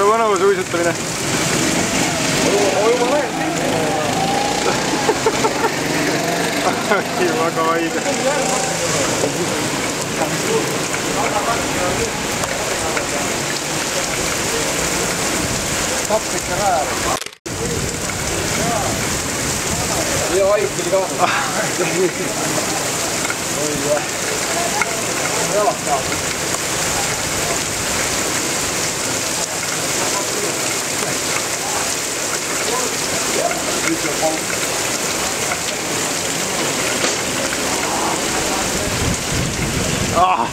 Vanavu suitsutamine. Väga haige. Taps ikka väär. Ja haig tuli ka. Oi jah. Jalad saab. Nyt on paukka. Ah!